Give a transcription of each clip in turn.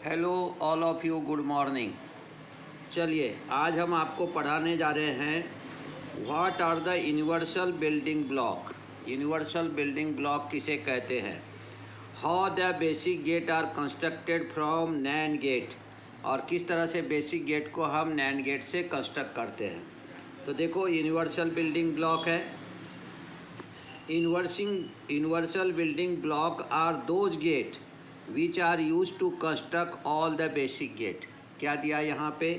Hello all of you, good morning. चलिए आज हम आपको पढ़ाने जा रहे हैं what are the universal building block. Universal building block किसे कहते हैं, how the basic gate are constructed from NAND gate, और किस तरह से बेसिक गेट को हम नैंड गेट से कंस्ट्रक्ट करते हैं। तो देखो यूनिवर्सल बिल्डिंग ब्लॉक है। Universal building block are those gate which are used to construct all the basic gate। क्या दिया यहाँ पे,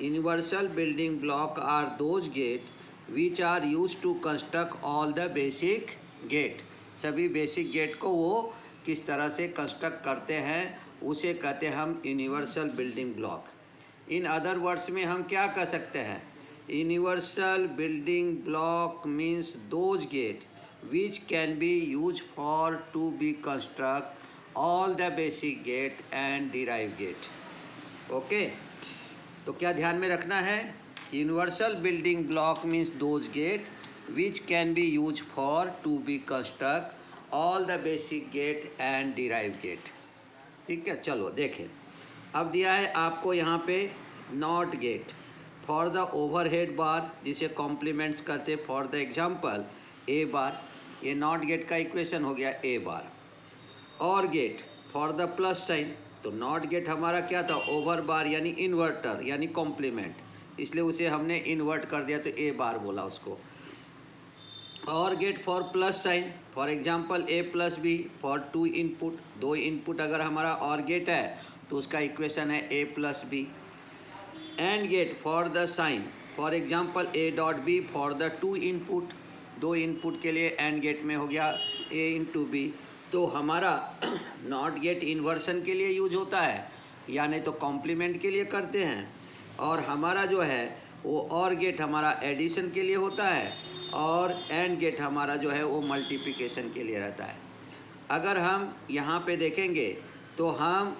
universal building block are those gate which are used to construct all the basic gate। सभी basic gate को वो किस तरह से कंस्ट्रक्ट करते हैं उसे कहते हैं हम universal building block. In other words में हम क्या कह सकते हैं, universal building block means those gate which can be used for to be construct all the basic gate and derived gate। Okay, तो क्या ध्यान में रखना है, universal building block means those gate which can be use for to be construct all the basic gate and derive gate. ठीक है, चलो देखें। अब दिया है आपको यहाँ पे not gate for the overhead bar, जिसे कॉम्प्लीमेंट्स करते for the example A bar. ये नॉट गेट का इक्वेशन हो गया ए बार। और gate for the plus sign, तो नॉट गेट हमारा क्या था, ओवर बार यानी इन्वर्टर यानी कॉम्प्लीमेंट, इसलिए उसे हमने इन्वर्ट कर दिया तो ए बार बोला उसको। Or gate for plus sign, for example A plus B for two input, दो इनपुट अगर हमारा और गेट है तो उसका इक्वेशन है A plus B. And gate for the sign, for example A dot B for the two input, दो इनपुट के लिए एंड गेट में हो गया ए इंटू बी। तो हमारा नॉट गेट इन्वर्सन के लिए यूज होता है या नहीं तो कॉम्प्लीमेंट के लिए करते हैं, और हमारा जो है वो और गेट हमारा एडिशन के लिए होता है, और एंड गेट हमारा जो है वो मल्टीप्लिकेशन के लिए रहता है। अगर हम यहाँ पे देखेंगे तो हम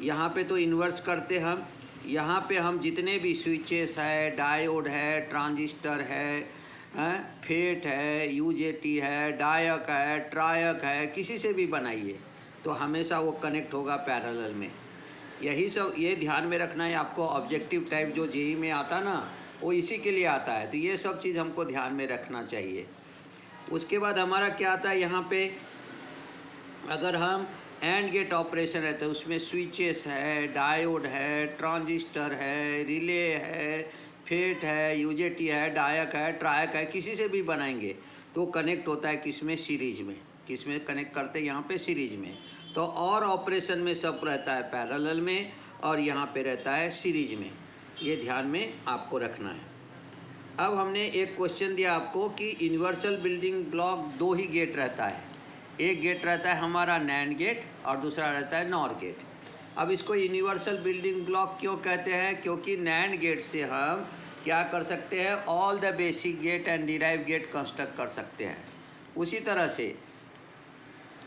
यहाँ पे तो इन्वर्स करते, हम यहाँ पे हम जितने भी स्विचेस है, डायोड है, ट्रांजिस्टर है, फेट है, यूजेटी है, डायक है, ट्रायक है, किसी से भी बनाइए तो हमेशा वो कनेक्ट होगा पैरेलल में। यही सब ये ध्यान में रखना है आपको। ऑब्जेक्टिव टाइप जो जेई में आता ना वो इसी के लिए आता है, तो ये सब चीज़ हमको ध्यान में रखना चाहिए। उसके बाद हमारा क्या आता है यहाँ पे, अगर हम एंड गेट ऑपरेशन रहता है उसमें स्विचेस है, डायोड है, ट्रांजिस्टर है, रिले है, फेट है, यूजेटी है, डायक है, ट्रायक है, किसी से भी बनाएंगे तो कनेक्ट होता है किसमें, सीरीज में। किसमें कनेक्ट करते हैं, यहाँ पे सीरीज में। तो और ऑपरेशन में सब रहता है पैरेलल में, और यहाँ पे रहता है सीरीज में। ये ध्यान में आपको रखना है। अब हमने एक क्वेश्चन दिया आपको कि यूनिवर्सल बिल्डिंग ब्लॉक दो ही गेट रहता है, एक गेट रहता है हमारा नैंड गेट और दूसरा रहता है नॉर गेट। अब इसको यूनिवर्सल बिल्डिंग ब्लॉक क्यों कहते हैं, क्योंकि नैंड गेट से हम क्या कर सकते हैं, all the basic gate and derive gate construct कर सकते हैं। उसी तरह से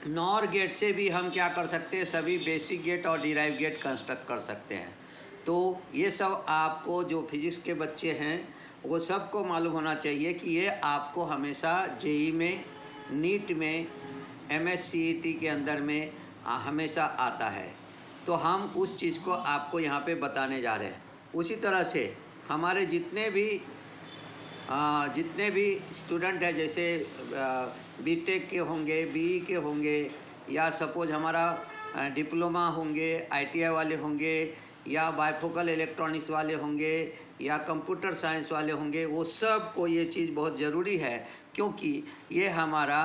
नॉर गेट से भी हम क्या कर सकते हैं, सभी बेसिक गेट और डिराइव गेट कंस्ट्रक्ट कर सकते हैं। तो ये सब आपको जो फिजिक्स के बच्चे हैं वो सबको मालूम होना चाहिए कि ये आपको हमेशा जेई में, नीट में, MSCET के अंदर में हमेशा आता है। तो हम उस चीज़ को आपको यहाँ पे बताने जा रहे हैं। उसी तरह से हमारे जितने भी स्टूडेंट हैं, जैसे बीटेक के होंगे, बीई के होंगे, या सपोज हमारा डिप्लोमा होंगे, ITI वाले होंगे, या बायफोकल इलेक्ट्रॉनिक्स वाले होंगे, या कंप्यूटर साइंस वाले होंगे, वो सब को ये चीज़ बहुत ज़रूरी है, क्योंकि ये हमारा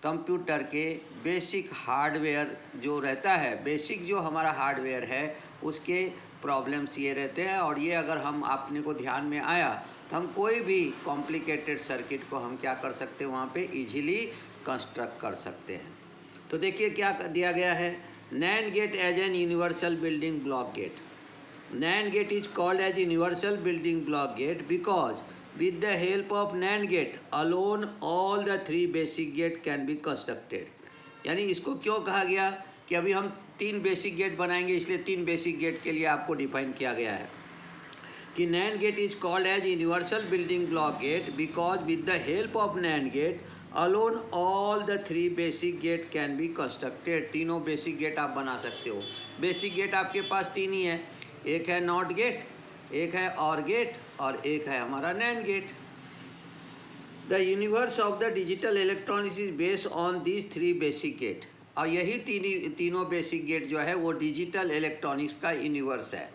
कंप्यूटर के बेसिक हार्डवेयर जो रहता है, बेसिक जो हमारा हार्डवेयर है उसके प्रॉब्लम्स ये रहते हैं। और ये अगर हम अपने को ध्यान में आया तो हम कोई भी कॉम्प्लिकेटेड सर्किट को हम क्या कर सकते हैं, वहाँ पे इजीली कंस्ट्रक्ट कर सकते हैं। तो देखिए क्या दिया गया है, NAND gate as an universal building block gate. NAND gate is called as universal building block gate because with the help of NAND gate alone all the three basic gate can be constructed। यानी इसको क्यों कहा गया कि अभी हम तीन basic gate बनाएंगे, इसलिए तीन बेसिक गेट के लिए आपको डिफाइन किया गया है कि NAND gate is called as universal building block gate because with the help of NAND gate alone all the 3 basic gate can be constructed. तीनों बेसिक गेट आप बना सकते हो। बेसिक गेट आपके पास तीन ही है, एक है नॉट गेट, एक है और गेट और एक है हमारा NAND gate. The universe of the digital electronics is based on these 3 basic gate. और यही तीनों बेसिक गेट जो है वो डिजिटल इलेक्ट्रॉनिक्स का यूनिवर्स है।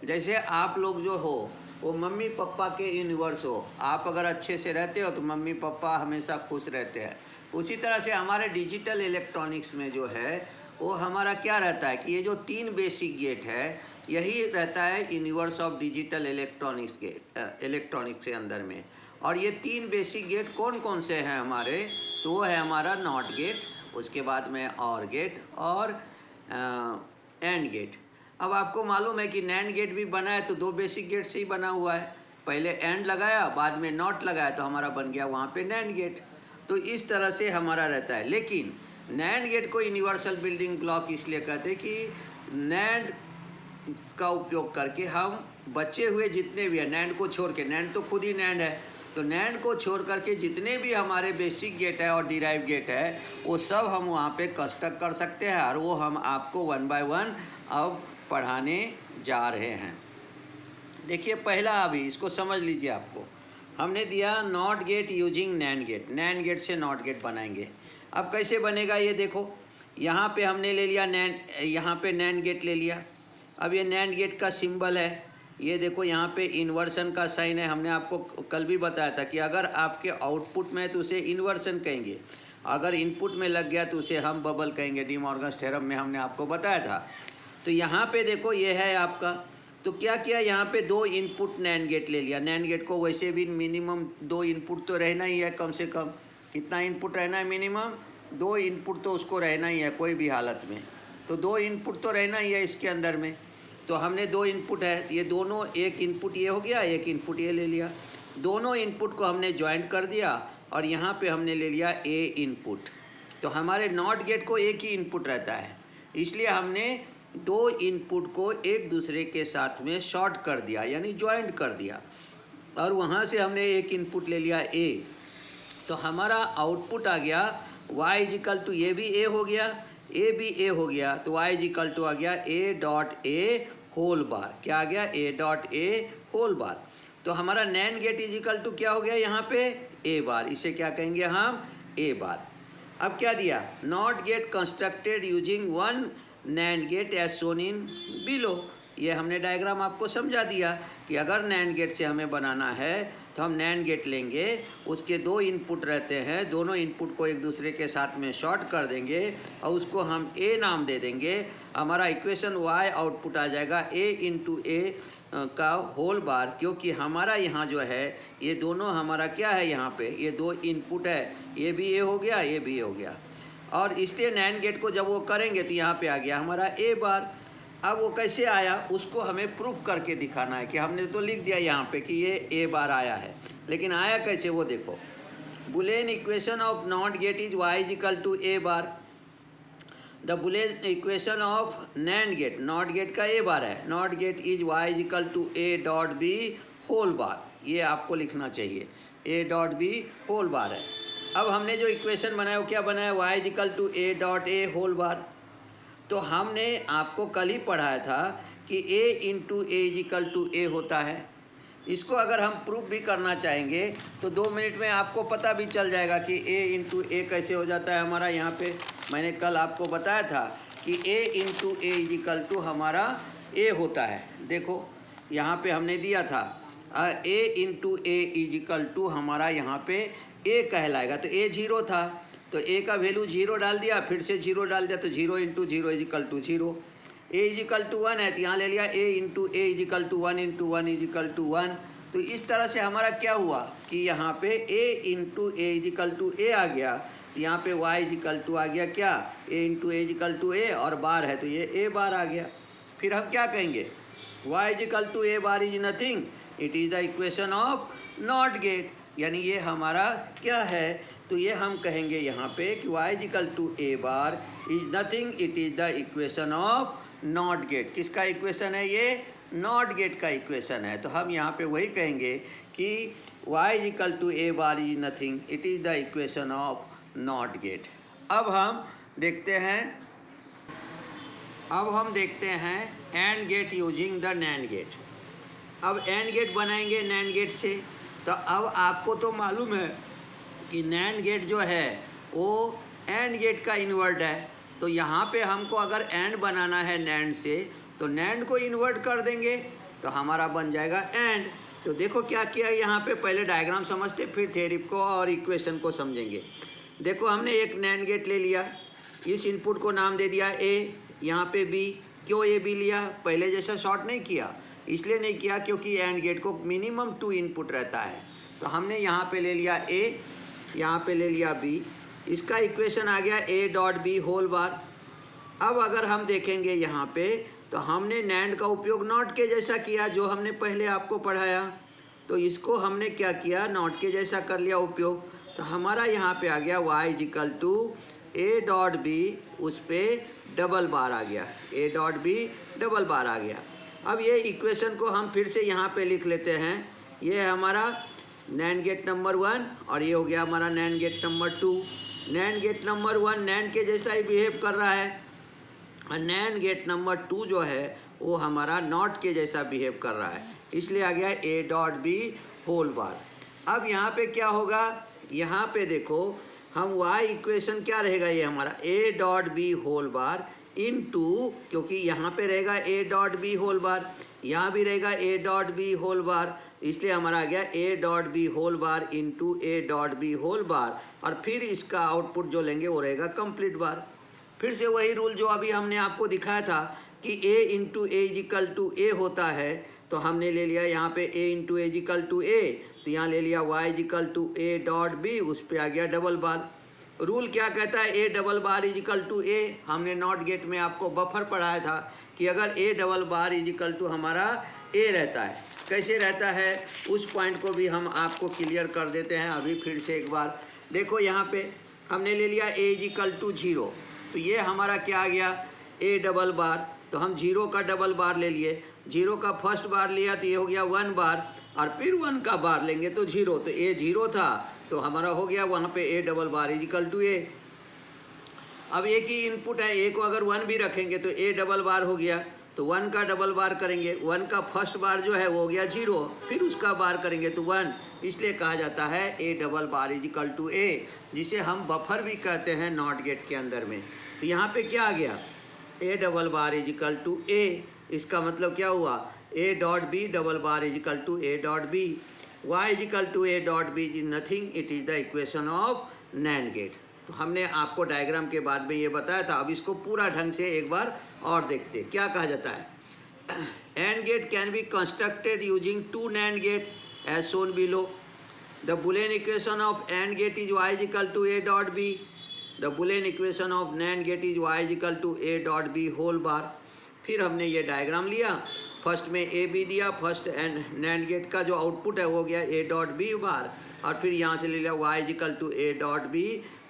जैसे आप लोग जो हो वो मम्मी पापा के यूनिवर्स हो, आप अगर अच्छे से रहते हो तो मम्मी पापा हमेशा खुश रहते हैं। उसी तरह से हमारे डिजिटल इलेक्ट्रॉनिक्स में जो है वो हमारा क्या रहता है कि ये जो 3 बेसिक गेट है यही रहता है यूनिवर्स ऑफ डिजिटल इलेक्ट्रॉनिक्स के अंदर में। और ये 3 बेसिक गेट कौन कौन से हैं हमारे, तो वो है हमारा नॉट गेट, उसके बाद में और गेट और एंड गेट। अब आपको मालूम है कि नैंड गेट भी बना है तो 2 बेसिक गेट से ही बना हुआ है। पहले एंड लगाया, बाद में नॉट लगाया, तो हमारा बन गया वहाँ पे नैंड गेट। तो इस तरह से हमारा रहता है। लेकिन नैंड गेट को यूनिवर्सल बिल्डिंग ब्लॉक इसलिए कहते हैं कि नैंड का उपयोग करके हम बचे हुए जितने भी है, नैंड को छोड़ के, नैंड तो खुद ही नैंड है, तो नैंड को छोड़ करके जितने भी हमारे बेसिक गेट है और डिराइव गेट है वो सब हम वहाँ पे कंस्ट्रक्ट कर सकते हैं। और वो हम आपको 1 बाय 1 अब पढ़ाने जा रहे हैं। देखिए पहला अभी इसको समझ लीजिए। आपको हमने दिया not gate using NAND gate, NAND gate से नॉट गेट बनाएंगे। अब कैसे बनेगा ये देखो, यहाँ पे हमने ले लिया नैंड, यहाँ पे नैंड गेट ले लिया। अब ये नैंड गेट का सिंबल है, ये देखो यहाँ पे इन्वर्सन का साइन है। हमने आपको कल भी बताया था कि अगर आपके आउटपुट में है तो उसे इन्वर्सन कहेंगे, अगर इनपुट में लग गया तो उसे हम बबल कहेंगे। डी मॉर्गन्स थ्योरम में हमने आपको बताया था। तो यहाँ पे देखो ये है आपका, तो क्या किया यहाँ पे 2 इनपुट नैंड गेट ले लिया। नैंड गेट को वैसे भी मिनिमम 2 इनपुट तो रहना ही है, कम से कम कितना इनपुट रहना है, मिनिमम 2 इनपुट तो उसको रहना ही है कोई भी हालत में। तो 2 इनपुट तो रहना ही है इसके अंदर में। तो हमने 2 इनपुट है, ये दोनों, एक इनपुट ये हो गया, एक इनपुट ये ले लिया। दोनों इनपुट को हमने ज्वाइंट कर दिया और यहाँ पे हमने ले लिया ए इनपुट। तो हमारे नॉट गेट को एक ही इनपुट रहता है, इसलिए हमने 2 इनपुट को एक दूसरे के साथ में शॉर्ट कर दिया, यानी ज्वाइंट कर दिया। और वहाँ से हमने एक इनपुट ले लिया ए, तो हमारा आउटपुट आ गया y इजिकल टू, ये भी ए हो गया, ए भी ए हो गया, तो y इजिकल टू आ गया ए डॉट ए होल बार। क्या आ गया, A dot A whole bar. तो हमारा नैंड गेट इजिकल टू क्या हो गया यहाँ पे, ए बार। इसे क्या कहेंगे हम, ए बार। अब क्या दिया, not gate constructed using 1 NAND gate as shown in below. ये हमने डायग्राम आपको समझा दिया कि अगर नैंड गेट से हमें बनाना है तो हम नैंड गेट लेंगे, उसके 2 इनपुट रहते हैं, दोनों इनपुट को एक दूसरे के साथ में शॉर्ट कर देंगे और उसको हम ए नाम दे देंगे। हमारा इक्वेशन y आउटपुट आ जाएगा ए इंटू ए का होल बार, क्योंकि हमारा यहाँ जो है ये दोनों हमारा क्या है, यहाँ पे ये 2 इनपुट है, ये भी ए हो गया, ये भी ए हो गया। और इसलिए नैंड गेट को जब वो करेंगे तो यहाँ पे आ गया हमारा ए बार। अब वो कैसे आया उसको हमें प्रूफ करके दिखाना है कि हमने तो लिख दिया यहाँ पे कि ये ए बार आया है, लेकिन आया कैसे वो देखो। Boolean equation of not gate is y is equal to A bar. The Boolean equation of NAND gate, not gate का ए बार है, not gate is y is equal to A dot B whole bar. ये आपको लिखना चाहिए, A dot B whole bar है। अब हमने जो इक्वेशन बनाया वो क्या बनाया, y is equal to A dot A whole bar. तो हमने आपको कल ही पढ़ाया था कि a into A is equal to A होता है। इसको अगर हम प्रूफ भी करना चाहेंगे तो 2 मिनट में आपको पता भी चल जाएगा कि a इंटू ए कैसे हो जाता है हमारा। यहाँ पे मैंने कल आपको बताया था कि a into A is equal to हमारा a होता है। देखो यहाँ पे हमने दिया था a into A is equal to हमारा यहाँ पे a कहलाएगा। तो a 0 था तो a का वैल्यू 0 डाल दिया, फिर से 0 डाल दिया, तो 0 into 0 is equal to 0। a is equal to 1 है तो यहाँ ले लिया a into A is equal to 1 into 1 is equal to 1। तो इस तरह से हमारा क्या हुआ कि यहाँ पे a into A is equal to A आ गया, यहाँ पे y इजिकल टू आ गया क्या, a into A is equal to A, और बार है तो ये a बार आ गया। फिर हम क्या कहेंगे, y is equal to A bar is nothing, it is the equation of not gate, यानी ये हमारा क्या है, तो ये हम कहेंगे यहाँ पे कि y is equal to A bar is nothing, it is the equation of not gate. किसका इक्वेशन है ये, नॉट गेट का इक्वेशन है। तो हम यहाँ पे वही कहेंगे कि y is equal to A bar is nothing, it is the equation of not gate. अब हम देखते हैं and gate using the NAND gate. अब एंड गेट बनाएंगे नैंड गेट से। तो अब आपको तो मालूम है कि नैंड गेट जो है वो एंड गेट का इन्वर्ट है। तो यहाँ पे हमको अगर एंड बनाना है नैंड से, तो नैंड को इन्वर्ट कर देंगे तो हमारा बन जाएगा एंड। तो देखो क्या किया यहाँ पे, पहले डायग्राम समझते फिर थ्योरी को और इक्वेशन को समझेंगे। देखो हमने एक नैंड गेट ले लिया, इस इनपुट को नाम दे दिया ए, यहाँ पे बी। क्यों ए बी लिया? पहले जैसा शॉर्ट नहीं किया, इसलिए नहीं किया क्योंकि एंड गेट को मिनिमम 2 इनपुट रहता है। तो हमने यहाँ पे ले लिया ए, यहाँ पे ले लिया बी, इसका इक्वेशन आ गया A dot B whole bar. अब अगर हम देखेंगे यहाँ पे, तो हमने नैंड का उपयोग नॉट के जैसा किया जो हमने पहले आपको पढ़ाया। तो इसको हमने क्या किया, नॉट के जैसा कर लिया उपयोग। तो हमारा यहाँ पे आ गया y is equal to A dot B, उस पर डबल बार आ गया, A dot B double bar आ गया। अब ये इक्वेशन को हम फिर से यहाँ पे लिख लेते हैं। ये है हमारा नैंड गेट नंबर 1 और ये हो गया हमारा NAND gate number 2। NAND gate number 1 NAND के जैसा ही बिहेव कर रहा है, और नैंड गेट नंबर 2 जो है वो हमारा नॉट के जैसा बिहेव कर रहा है, इसलिए आ गया A dot B whole bar. अब यहाँ पे क्या होगा, यहाँ पे देखो हम y इक्वेशन क्या रहेगा, ये हमारा A dot B whole bar into, क्योंकि यहाँ पे रहेगा A dot B whole bar, यहाँ भी रहेगा A dot B whole bar, इसलिए हमारा आ गया A dot B whole bar into A dot B whole bar. और फिर इसका आउटपुट जो लेंगे वो रहेगा कंप्लीट बार। फिर से वही रूल जो अभी हमने आपको दिखाया था कि a into A is equal to A होता है, तो हमने ले लिया यहाँ पे a into A is equal to A, तो यहाँ ले लिया y is equal to A dot B, उस पर आ गया डबल बार। रूल क्या कहता है, A double bar is equal to A. हमने नॉट गेट में आपको बफर पढ़ाया था कि अगर A double bar is equal to हमारा ए रहता है, कैसे रहता है उस पॉइंट को भी हम आपको क्लियर कर देते हैं अभी फिर से एक बार। देखो यहाँ पे हमने ले लिया ए इज इक्वल टू 0, तो ये हमारा क्या आ गया ए डबल बार। तो हम 0 का डबल बार ले लिए, 0 का फर्स्ट बार लिया तो ये हो गया 1 बार, और फिर 1 का बार लेंगे तो 0, तो ए 0 था तो हमारा हो गया वहाँ पे A double bar is equal to A. अब एक ही इनपुट है, ए को अगर 1 भी रखेंगे तो ए डबल बार हो गया, तो 1 का डबल बार करेंगे, 1 का फर्स्ट बार जो है वो हो गया 0, फिर उसका बार करेंगे तो 1, इसलिए कहा जाता है A double bar is equal to A, जिसे हम बफर भी कहते हैं नॉट गेट के अंदर में। तो यहाँ पे क्या आ गया, A double bar is equal to A, इसका मतलब क्या हुआ, A dot B double bar is equal to A dot B, Y is equal to A dot B is nothing, it is the equation of NAND gate. तो हमने आपको diagram के बाद में ये बताया था, अब इसको पूरा ढंग से एक बार और देखते क्या कहा जाता है। And gate can be constructed using 2 NAND gate as shown below. The Boolean equation of and gate is y is equal to A dot B, the Boolean equation of NAND gate is y is equal to A dot B whole bar. फिर हमने ये diagram लिया, first में A B दिया, first and NAND gate का जो output है वो गया ए डॉट बी बार, और फिर यहाँ से ले लिया y is equal to A dot B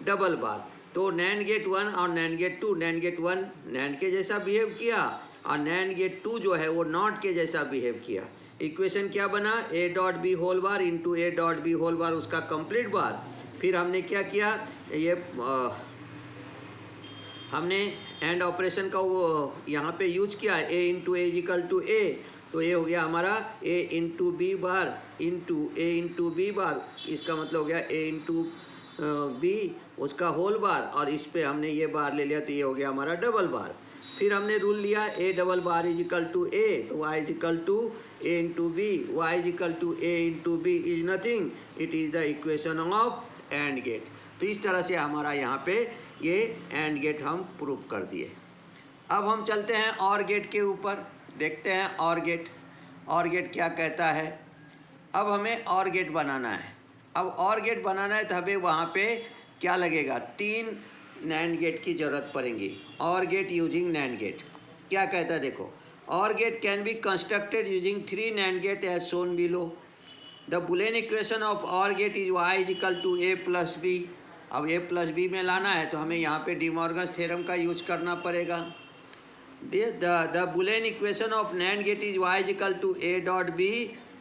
double bar. तो नैंड गेट 1 और NAND gate 2, NAND gate 1 NAND के जैसा बिहेव किया और नैंड गेट 2 जो है वो नॉट के जैसा बिहेव किया। इक्वेशन क्या बना, A dot B whole bar into A dot B whole bar, उसका कंप्लीट बार। फिर हमने क्या किया, ये हमने एंड ऑपरेशन का वो यहाँ पे यूज किया, ए into A equal to A, तो ये हो गया हमारा ए इंटू बी बार इंटू ए इंटू बी बार, इसका मतलब हो गया ए इंटू बी उसका होल बार, और इस पे हमने ये बार ले लिया तो ये हो गया हमारा डबल बार। फिर हमने रूल लिया A double bar is equal to A, तो Y is equal to A into B, Y is equal to A into B is nothing, it is the equation of and gate. तो इस तरह से हमारा यहाँ पे ये एंड गेट हम प्रूव कर दिए। अब हम चलते हैं और गेट के ऊपर, देखते हैं और गेट क्या कहता है। अब हमें और गेट बनाना है। अब और गेट बनाना है तो हमें वहाँ पे क्या लगेगा, 3 नैंड गेट की ज़रूरत पड़ेगी। और गेट यूजिंग नैंड गेट क्या कहता है, देखो or gate can be constructed using 3 NAND gate as shown below. The Boolean equation of or gate is y is equal to A plus B. अब A plus B में लाना है तो हमें यहाँ पे डी मॉर्गन्स थ्योरम का use करना पड़ेगा। The Boolean equation of NAND gate is y is equal to A dot B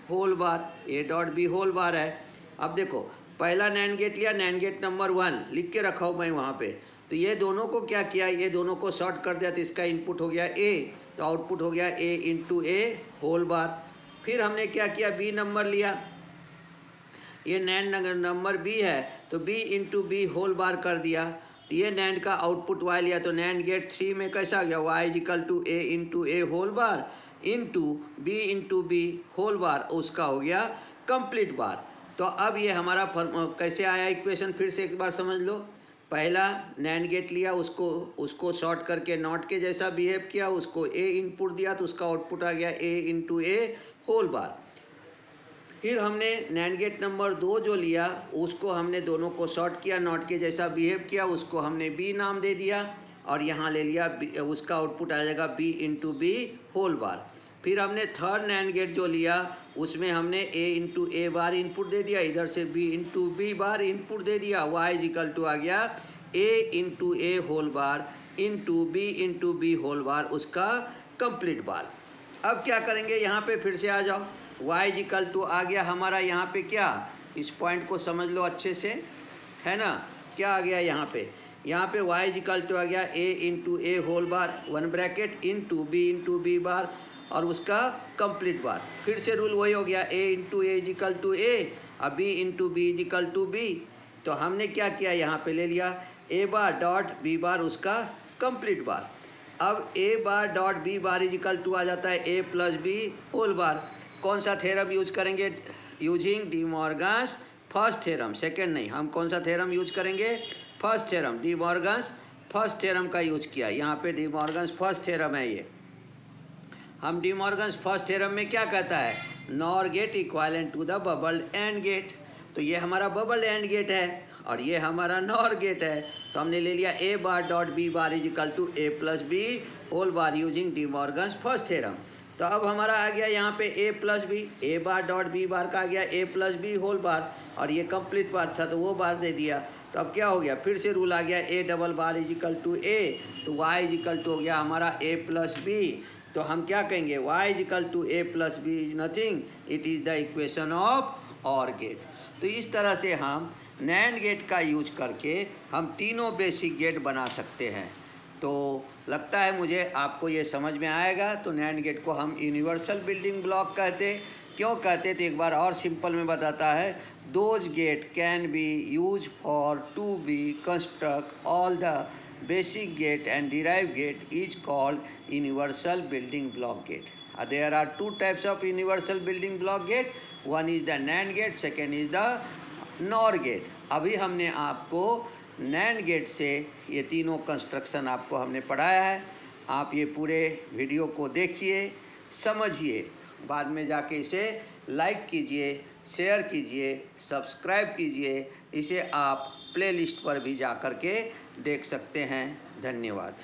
whole bar, A dot B whole bar है। अब देखो पहला नैंड गेट लिया, नैंड गेट नंबर 1 लिख के रखा हूँ मैं वहाँ पे। तो ये दोनों को क्या किया, ये दोनों को शॉर्ट कर दिया, तो इसका इनपुट हो गया ए, तो आउटपुट हो गया A into A whole bar. फिर हमने क्या किया, बी नंबर लिया, ये नैंड नंबर बी है, तो B into B whole bar कर दिया। तो ये नैंड का आउटपुट वाई लिया, तो नैंड गेट 3 में कैसा आ गया, y is equal to A into A whole bar into B whole bar, उसका हो गया कंप्लीट बार। तो अब ये हमारा कैसे आया इक्वेशन, फिर से एक बार समझ लो। पहला नैंड गेट लिया, उसको शॉर्ट करके नॉट के जैसा बिहेव किया, उसको ए इनपुट दिया, तो उसका आउटपुट आ गया A into A whole bar. फिर हमने नैंड गेट नंबर 2 जो लिया, उसको हमने दोनों को शॉर्ट किया, नॉट के जैसा बिहेव किया, उसको हमने बी नाम दे दिया, और यहाँ ले लिया उसका आउटपुट आ जाएगा B into B whole bar. फिर हमने थर्ड नैंड गेट जो लिया, उसमें हमने ए इंटू ए बार इनपुट दे दिया, इधर से B into B bar input दे दिया, वाई इजिकल टू आ गया A into A whole bar into B whole bar, उसका कंप्लीट बार। अब क्या करेंगे, यहाँ पे फिर से आ जाओ, वाई इजिकल टू आ गया हमारा यहाँ पे क्या, इस पॉइंट को समझ लो अच्छे से, है ना, क्या आ गया यहाँ पे वाई इजिकल टू आ गया A into A whole bar 1 bracket into B bar और उसका कंप्लीट बार। फिर से रूल वही हो गया, A into A is equal to A, अब B into B is equal to B. तो हमने क्या किया, यहाँ पे ले लिया ए बार डॉट बी बार, उसका कंप्लीट बार। अब A bar dot B bar is equal to आ जाता है A plus B whole bar. कौन सा थ्योरम यूज करेंगे, using De Morgan's first theorem, second नहीं, हम कौन सा थ्योरम यूज करेंगे, first theorem, De Morgan's first theorem का यूज किया। यहाँ पे डी मॉर्गन्स फर्स्ट थ्योरम है ये। हम डी मॉर्गन्स फर्स्ट थ्योरम में क्या कहता है, NOR gate equivalent to the bubble and gate. तो ये हमारा बबल एंड गेट है और ये हमारा नॉर गेट है, तो हमने ले लिया A bar dot B bar is equal to A plus B whole bar using De Morgan's first theorem. तो अब हमारा आ गया यहाँ पे A plus B, A bar dot B bar का आ गया A plus B whole bar, और ये कंप्लीट बार था तो वो बार दे दिया। तो अब क्या हो गया, फिर से रूल आ गया A double bar is equal to A, तो वाई इजिकल टू हो गया हमारा ए प्लस बी। तो हम क्या कहेंगे, y is equal to A plus B is nothing, it is the equation of or gate. तो इस तरह से हम नैंड गेट का यूज करके हम तीनों बेसिक गेट बना सकते हैं। तो लगता है मुझे आपको ये समझ में आएगा। तो नैंड गेट को हम यूनिवर्सल बिल्डिंग ब्लॉक कहते, क्यों कहते, तो एक बार और सिंपल में बताता है, those gate can be use for to be construct all the basic gate and derived gate is called universal building block gate. There are two types of universal building block gate. One is the NAND gate, second is the NOR gate. अभी हमने आपको NAND gate से ये तीनों construction आपको हमने पढ़ाया है। आप ये पूरे वीडियो को देखिए, समझिए, बाद में जाके इसे लाइक कीजिए, शेयर कीजिए, सब्सक्राइब कीजिए। इसे आप प्लेलिस्ट पर भी जा कर के देख सकते हैं। धन्यवाद।